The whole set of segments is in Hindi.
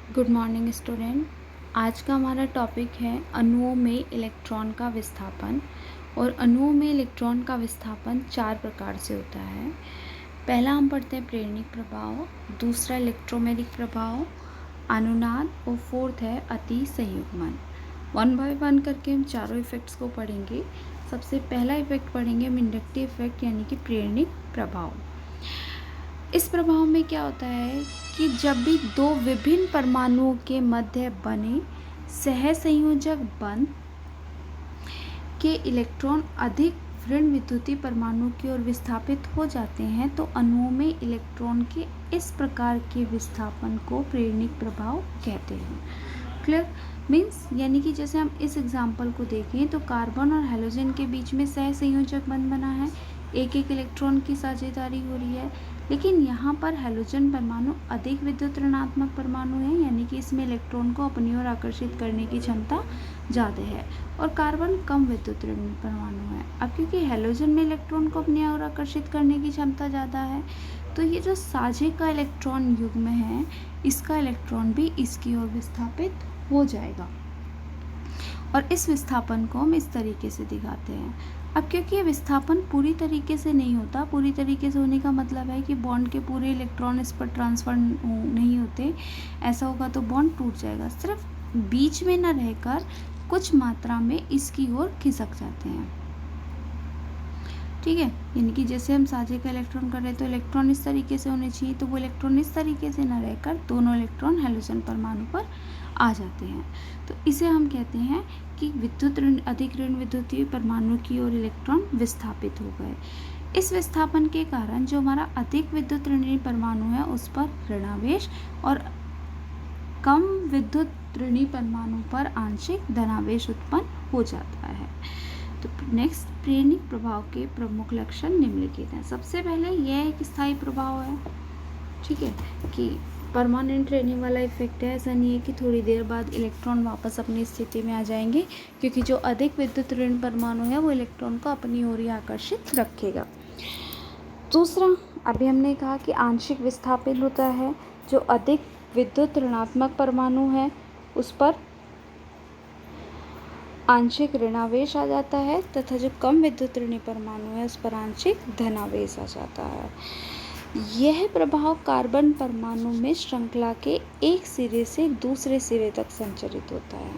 Good morning student. आज का हमारा टॉपिक है अणुओं में इलेक्ट्रॉन का विस्थापन। और अणुओं में इलेक्ट्रॉन का विस्थापन 4 प्रकार से होता है। पहला हम पढ़ते हैं प्रेरणिक प्रभाव, दूसरा इलेक्ट्रोमैग्नेटिक प्रभाव, अनुनाद और फोर्थ है अति संयुग्मन। वन बाय वन करके हम चारों इफेक्ट्स को पढ़ेंगे। सबसे पहला इफेक्ट पढ़ेंगे हम इंडक्टिव इफेक्ट यानी कि प्रेरणिक प्रभाव। इस प्रभाव में क्या होता है कि जब भी दो विभिन्न परमाणुओं के मध्य बने सहसंयोजक बंध के इलेक्ट्रॉन अधिक ऋण विद्युतीय परमाणु की ओर विस्थापित हो जाते हैं तो अणुओं में इलेक्ट्रॉन के इस प्रकार के विस्थापन को प्रेरणिक प्रभाव कहते हैं। क्लियर मीन्स यानी कि जैसे हम इस एग्जाम्पल को देखें तो कार्बन और हेलोजन के बीच में सहसंयोजक बंध बना है, एक एक इलेक्ट्रॉन की साझेदारी हो रही है, लेकिन यहाँ पर हेलोजन परमाणु अधिक विद्युत ऋणात्मक परमाणु है, यानी कि इसमें इलेक्ट्रॉन को अपनी ओर आकर्षित करने की क्षमता ज़्यादा है, और कार्बन कम विद्युत ऋण परमाणु है। अब क्योंकि हेलोजन में इलेक्ट्रॉन को अपनी ओर आकर्षित करने की क्षमता ज़्यादा है, तो ये जो साझे का इलेक्ट्रॉन युग्म है इसका इलेक्ट्रॉन भी इसकी ओर विस्थापित हो जाएगा। और इस विस्थापन को हम इस तरीके से दिखाते हैं। अब क्योंकि ये विस्थापन पूरी तरीके से नहीं होता, पूरी तरीके से होने का मतलब है कि बॉन्ड के पूरे इलेक्ट्रॉन इस पर ट्रांसफर नहीं होते, ऐसा होगा तो बॉन्ड टूट जाएगा। सिर्फ बीच में न रहकर कुछ मात्रा में इसकी ओर खिसक जाते हैं। ठीक है, यानी कि जैसे हम साझे का इलेक्ट्रॉन कर रहे हैं तो इलेक्ट्रॉन इस तरीके से होने चाहिए, तो वो इलेक्ट्रॉन इस तरीके से न रहकर दोनों इलेक्ट्रॉन हेलोजन परमाणु पर आ जाते हैं। तो इसे हम कहते हैं कि विद्युत ऋण अधिक ऋण विद्युतीय परमाणु की ओर इलेक्ट्रॉन विस्थापित हो गए। इस विस्थापन के कारण जो हमारा अधिक विद्युत ऋणी परमाणु है उस पर ऋणावेश और कम विद्युत ऋणी परमाणु पर आंशिक धनावेश उत्पन्न हो जाता है। तो नेक्स्ट प्रेरणिक प्रभाव के प्रमुख लक्षण निम्नलिखित हैं। सबसे पहले यह एक स्थायी प्रभाव है, ठीक है, कि परमानेंट रहने वाला इफेक्ट है। ऐसा नहीं है कि थोड़ी देर बाद इलेक्ट्रॉन वापस अपनी स्थिति में आ जाएंगे, क्योंकि जो अधिक विद्युत ऋण परमाणु है वो इलेक्ट्रॉन को अपनी ओर ही आकर्षित रखेगा। दूसरा, अभी हमने कहा कि आंशिक विस्थापित होता है। जो अधिक विद्युत ऋणात्मक परमाणु है उस पर आंशिक ऋणावेश आ जाता है तथा जो कम विद्युत ऋणी परमाणु है उस पर आंशिक धनावेश आ जाता है। यह प्रभाव कार्बन परमाणु में श्रृंखला के एक सिरे से दूसरे सिरे तक संचरित होता है,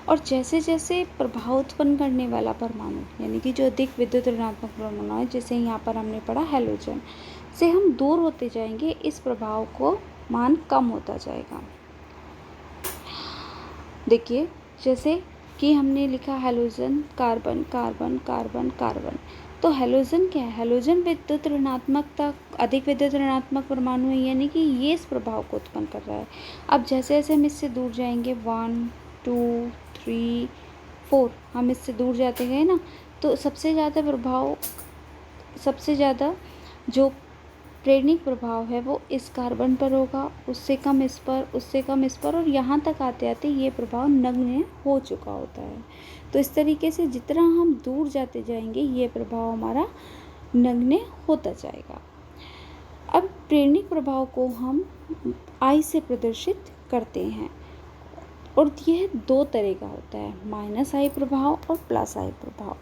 और जैसे जैसे प्रभाव उत्पन्न करने वाला परमाणु यानी कि जो अधिक विद्युत ऋणात्मक परमाणु है, जैसे यहाँ पर हमने पढ़ा हेलोजन से हम दूर होते जाएंगे, इस प्रभाव को मान कम होता जाएगा। देखिए जैसे कि हमने लिखा halogen carbon carbon carbon carbon, तो हेलोजन क्या है? हेलोजन विद्युत ऋणात्मक तक अधिक विद्युत ऋणात्मक परमाणु है, यानी कि ये इस प्रभाव को उत्पन्न कर रहा है। अब जैसे जैसे हम इससे दूर जाएंगे 1 2 3 4 हम इससे दूर जाते गए ना, तो सबसे ज़्यादा जो प्रेरणिक प्रभाव है वो इस कार्बन पर होगा, उससे कम इस पर, उससे कम इस पर, और यहाँ तक आते आते ये प्रभाव नगण्य हो चुका होता है। तो इस तरीके से जितना हम दूर जाते जाएंगे ये प्रभाव हमारा नगण्य होता जाएगा। अब प्रेरणिक प्रभाव को हम I से प्रदर्शित करते हैं, और यह 2 तरह का होता है, -I प्रभाव और +I प्रभाव।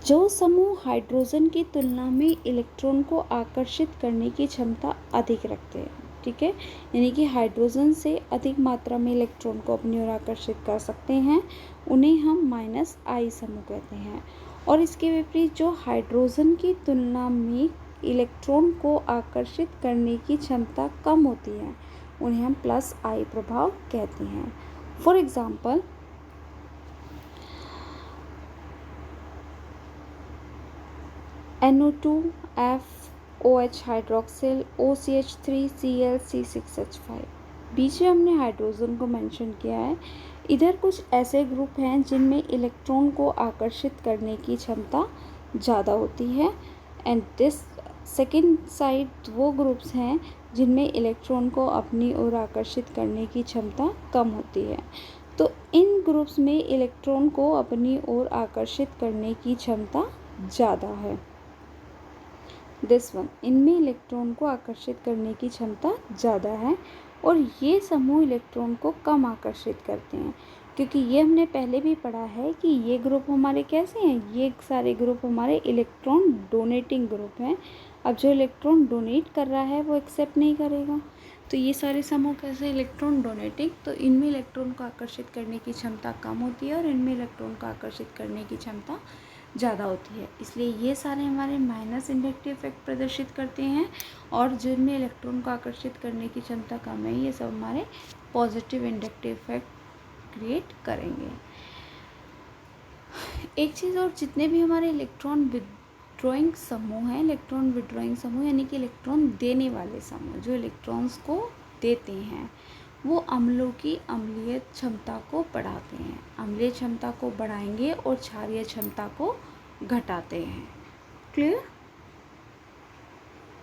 जो समूह हाइड्रोजन की तुलना में इलेक्ट्रॉन को आकर्षित करने की क्षमता अधिक रखते हैं, ठीक है, यानी कि हाइड्रोजन से अधिक मात्रा में इलेक्ट्रॉन को अपनी ओर आकर्षित कर सकते हैं, उन्हें हम -I समूह कहते हैं। और इसके विपरीत जो हाइड्रोजन की तुलना में इलेक्ट्रॉन को आकर्षित करने की क्षमता कम होती है, उन्हें हम +I प्रभाव कहते हैं। For example, NO2 FOH hydroxyl OCH3 Cl C6H5। बीच में हमने हाइड्रोजन को मेंशन किया है। इधर कुछ ऐसे ग्रुप हैं जिनमें इलेक्ट्रॉन को आकर्षित करने की क्षमता ज़्यादा होती है, एंड दिस सेकेंड साइड वो ग्रुप्स हैं जिनमें इलेक्ट्रॉन को अपनी ओर आकर्षित करने की क्षमता कम होती है। तो इन ग्रुप्स में इलेक्ट्रॉन को अपनी ओर आकर्षित करने की क्षमता ज़्यादा है। इनमें इलेक्ट्रॉन को आकर्षित करने की क्षमता ज़्यादा है, और ये समूह इलेक्ट्रॉन को कम आकर्षित करते हैं, क्योंकि ये हमने पहले भी पढ़ा है कि ये ग्रुप हमारे कैसे हैं, ये सारे ग्रुप हमारे इलेक्ट्रॉन डोनेटिंग ग्रुप हैं। अब जो इलेक्ट्रॉन डोनेट कर रहा है वो एक्सेप्ट नहीं करेगा, तो ये सारे समूह कैसे इलेक्ट्रॉन डोनेटिंग, तो इनमें इलेक्ट्रॉन को आकर्षित करने की क्षमता कम होती है और इनमें इलेक्ट्रॉन को आकर्षित करने की क्षमता ज़्यादा होती है। इसलिए ये सारे हमारे माइनस इंडक्टिव इफेक्ट प्रदर्शित करते हैं, और जिनमें इलेक्ट्रॉन को आकर्षित करने की क्षमता कम है ये सब हमारे पॉजिटिव इंडक्टिव इफेक्ट क्रिएट करेंगे। एक चीज़ और, जितने भी हमारे इलेक्ट्रॉन विड्रॉइंग समूह हैं, इलेक्ट्रॉन विड्रॉइंग समूह यानी कि इलेक्ट्रॉन देने वाले समूह जो इलेक्ट्रॉन्स को देते हैं, वो अम्लों की अम्लीय क्षमता को बढ़ाते हैं, अम्लीय क्षमता को बढ़ाएंगे और क्षारीय क्षमता को घटाते हैं। क्लियर?